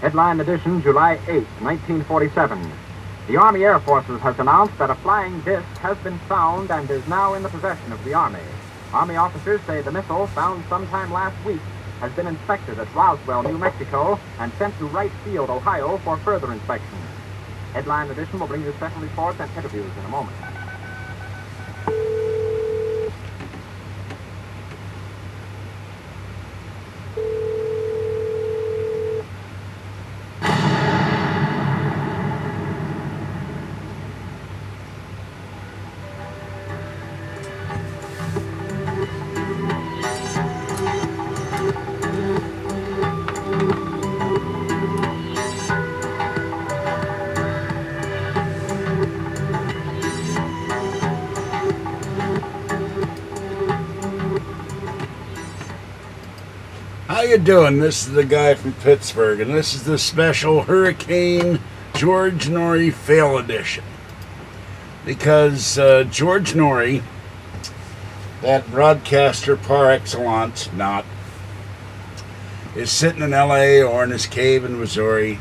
Headline edition, July 8, 1947. The Army Air Forces has announced that a flying disc has been found and is now in the possession of the Army. Army officers say the missile, found sometime last week, has been inspected at Roswell, New Mexico, and sent to Wright Field, Ohio, for further inspection. Headline edition will bring you special reports and interviews in a moment. How you doing? This is the guy from Pittsburgh, and this is the special Hurricane George Noory Fail Edition. Because George Noory, that broadcaster par excellence, is sitting in L.A. or in his cave in Missouri.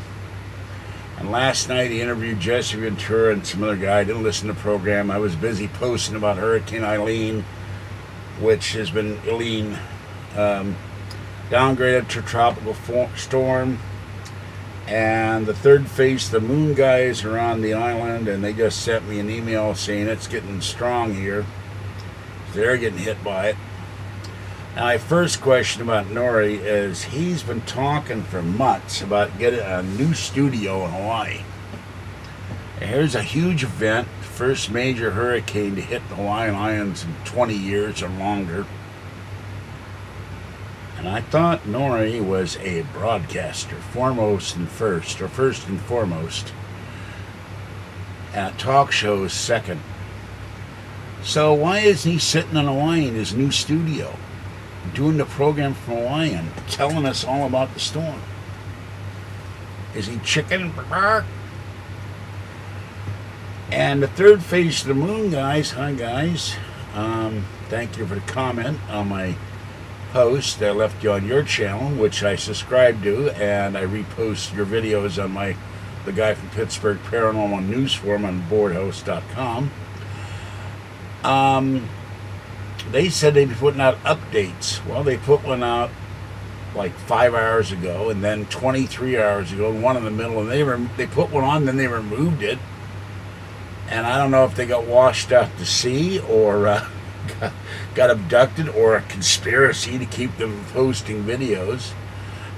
And last night he interviewed Jesse Ventura and some other guy. I didn't listen to the program. I was busy posting about Hurricane Eileen, which has been downgraded to tropical storm, and the third phase of the moon guys are on the island, and they just sent me an email saying it's getting strong here. They're getting hit by it. Now, my first question about Noory is he's been talking for months about getting a new studio in Hawaii. And here's a huge event, first major hurricane to hit the Hawaiian Islands in 20 years or longer. And I thought Noory was a broadcaster, first and foremost, and a talk show is second. So why isn't he sitting in Hawaii in his new studio, doing the program from Hawaii and telling us all about the storm? Is he chicken? And the third phase of the moon guys, hi guys, thank you for the comment on my post I left you on your channel, which I subscribe to, and I repost your videos on the guy from Pittsburgh Paranormal News Forum on boardhost.com. They said they'd be putting out updates. Well, they put one out like 5 hours ago, and then 23 hours ago, and one in the middle, and they put one on, then they removed it. And I don't know if they got washed out to sea or got abducted, or a conspiracy to keep them posting videos.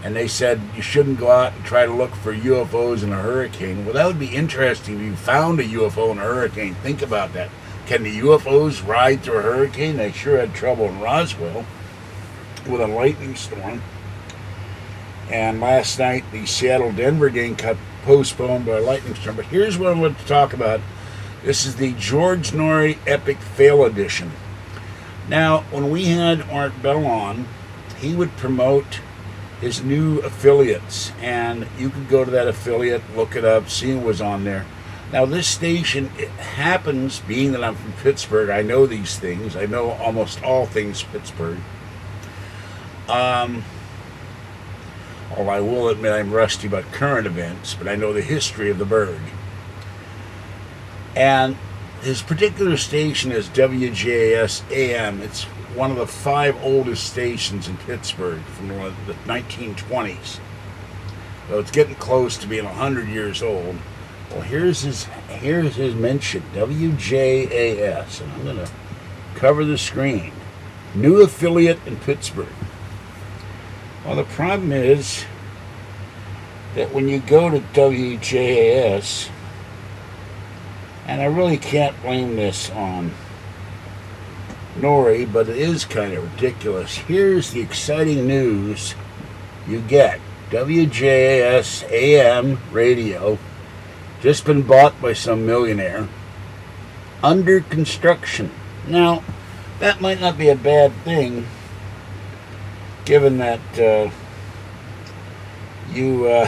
And they said you shouldn't go out and try to look for UFOs in a hurricane. Well, that would be interesting if you found a UFO in a hurricane. Think about that. Can the UFOs ride through a hurricane? They sure had trouble in Roswell with a lightning storm. And last night the Seattle-Denver game got postponed by a lightning storm. But here's what I want to talk about. This is the George Noory Epic Fail Edition. Now, when we had Art Bell on, he would promote his new affiliates, and you could go to that affiliate, look it up, see what was on there. Now, this station, it happens, being that I'm from Pittsburgh, I know these things. I know almost all things Pittsburgh. Although I will admit I'm rusty about current events, but I know the history of the burg. And his particular station is WJAS AM. It's one of the 5 oldest stations in Pittsburgh from the 1920s. So it's getting close to being 100 years old. Well, here's his mention, WJAS, and I'm going to cover the screen. New affiliate in Pittsburgh. Well, the problem is that when you go to WJAS, and I really can't blame this on Noory, but it is kind of ridiculous. Here's the exciting news you get. WJAS AM radio, just been bought by some millionaire, under construction. Now, that might not be a bad thing, given that you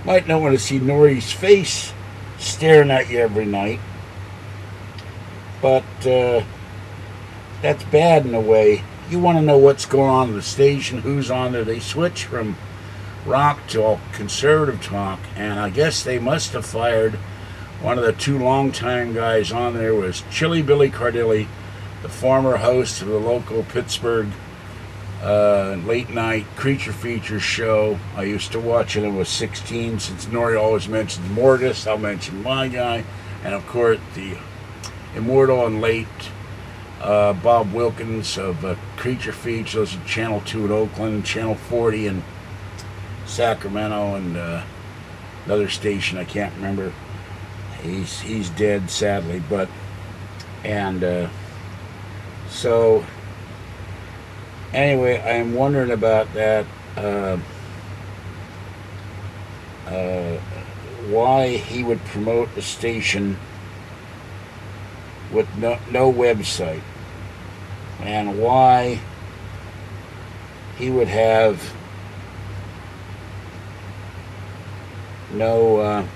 might not want to see Noory's face staring at you every night, but that's bad in a way. You want to know what's going on in the station, who's on there. They switch from rock to all conservative talk, and I guess they must have fired one of the two longtime guys on there. Was Chili Billy Cardilli, the former host of the local Pittsburgh late night creature feature show. I used to watch it when I was 16. Since Noory always mentions Mortis, I'll mention my guy, and of course the immortal and late Bob Wilkins of Creature Features. Those are Channel 2 in Oakland, Channel 40 in Sacramento, and another station I can't remember. He's dead, sadly, but so anyway, I am wondering about that. Why he would promote a station with no website, and why he would have no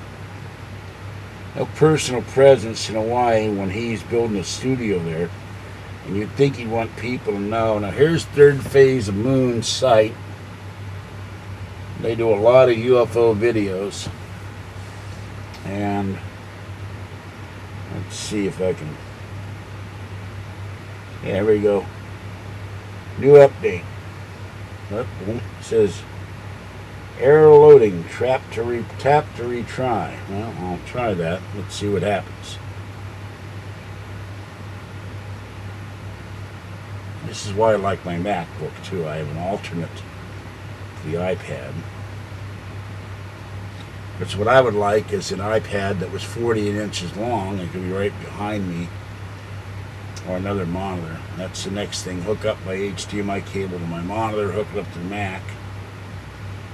personal presence in Hawaii when he's building a studio there. And you'd think he'd want people to know. Now here's third phase of Moon site. They do a lot of UFO videos. And let's see if I can. Yeah, here we go. New update. It says error loading. Tap to retry. Well, I'll try that. Let's see what happens. This is why I like my MacBook too. I have an alternate to the iPad. But what I would like is an iPad that was 48 inches long. It could be right behind me, or another monitor. That's the next thing. Hook up my HDMI cable to my monitor, hook it up to the Mac.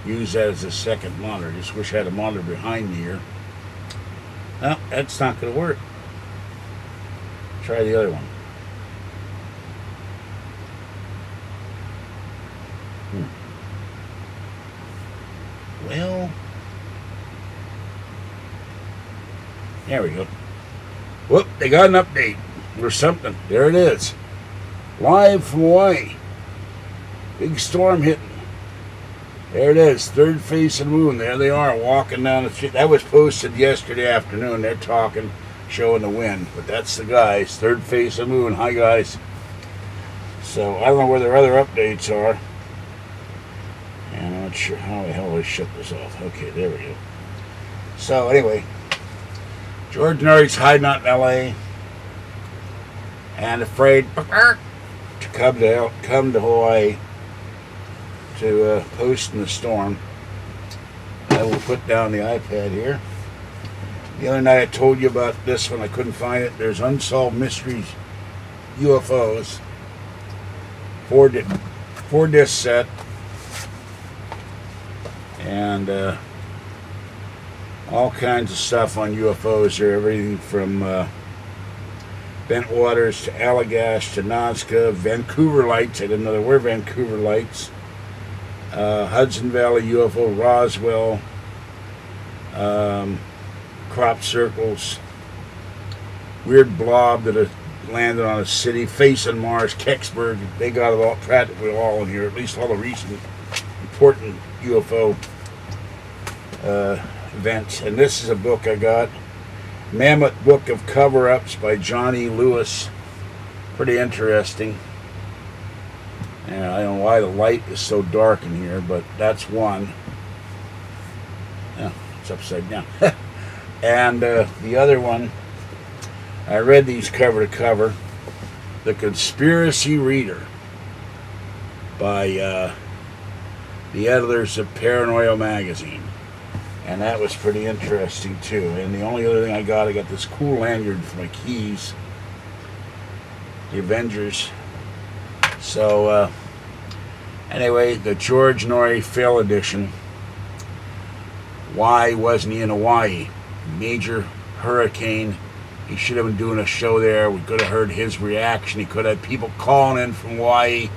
Use that as a second monitor. Just wish I had a monitor behind me here. No, that's not going to work. Try the other one. Well, there we go. Whoop, they got an update or something. There it is. Live from Hawaii. Big storm hitting. There it is. Third face of the moon. There they are walking down the street. That was posted yesterday afternoon. They're talking, showing the wind. But that's the guys. Third face of the moon. Hi, guys. So I don't know where their other updates are. And I'm not sure how the hell I shut this off. Okay, there we go. So anyway, George Noory's hiding out in L.A. and afraid to come to Hawaii to post in the storm. I will put down the iPad here. The other night I told you about this one. I couldn't find it. There's Unsolved Mysteries UFOs. 4-disc set. And all kinds of stuff on UFOs here. Everything from Bent Waters to Allagash to Nazca, Vancouver Lights. I didn't know there were Vancouver Lights. Hudson Valley UFO, Roswell, crop circles, weird blob that landed on a city, face on Mars, Kecksburg. They got it all, practically all in here, at least all the recent important UFO events. And this is a book I got, Mammoth Book of Cover-Ups by Johnny Lewis. Pretty interesting. And I don't know why the light is so dark in here, but that's one. Yeah, it's upside down. And the other one, I read these cover to cover. The Conspiracy Reader by the editors of Paranoia Magazine. And that was pretty interesting too. And the only other thing I got this cool lanyard for my keys. The Avengers. So, anyway, the George Noory Fail Edition. Why wasn't he in Hawaii? Major hurricane. He should have been doing a show there. We could have heard his reaction. He could have had people calling in from Hawaii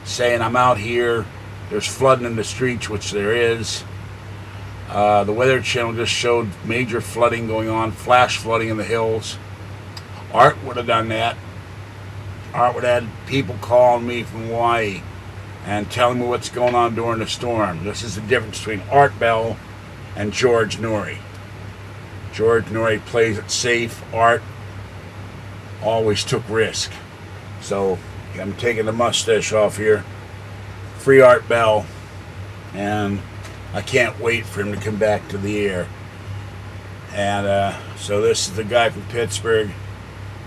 saying, I'm out here. There's flooding in the streets, which there is. The Weather Channel just showed major flooding going on, flash flooding in the hills. Art would have done that. Art would have had people calling me from Hawaii and tell me what's going on during the storm. This is the difference between Art Bell and George Noory. George Noory plays it safe. Art always took risk. So I'm taking the mustache off here. Free Art Bell. And I can't wait for him to come back to the air. And so this is the guy from Pittsburgh.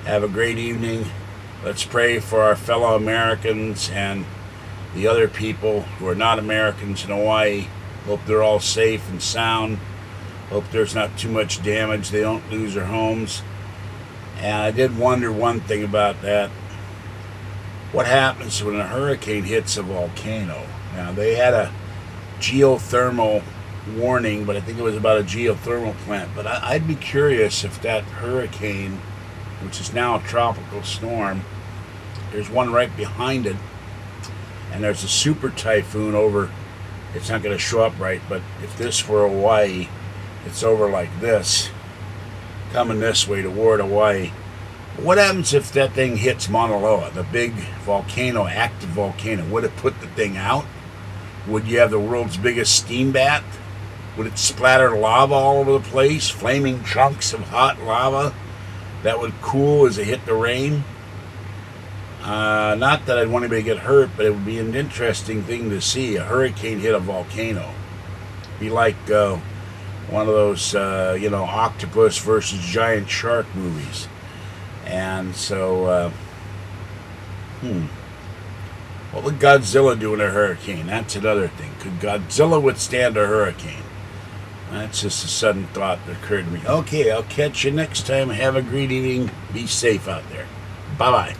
Have a great evening. Let's pray for our fellow Americans and the other people who are not Americans in Hawaii. Hope they're all safe and sound. Hope there's not too much damage. They don't lose their homes. And I did wonder one thing about that. What happens when a hurricane hits a volcano? Now, they had a geothermal warning, but I think it was about a geothermal plant. But I'd be curious if that hurricane, which is now a tropical storm, there's one right behind it, and there's a super typhoon over. It's not going to show up right, but if this were Hawaii, it's over like this, coming this way toward Hawaii. What happens if that thing hits Mauna Loa, the big volcano, active volcano? Would it put the thing out? Would you have the world's biggest steam bath? Would it splatter lava all over the place? Flaming chunks of hot lava that would cool as it hit the rain? Not that I'd want anybody to get hurt, but it would be an interesting thing to see. A hurricane hit a volcano. Be like one of those, octopus versus giant shark movies. And so, what would Godzilla do in a hurricane? That's another thing. Could Godzilla withstand a hurricane? That's just a sudden thought that occurred to me. Okay, I'll catch you next time. Have a great evening. Be safe out there. Bye-bye.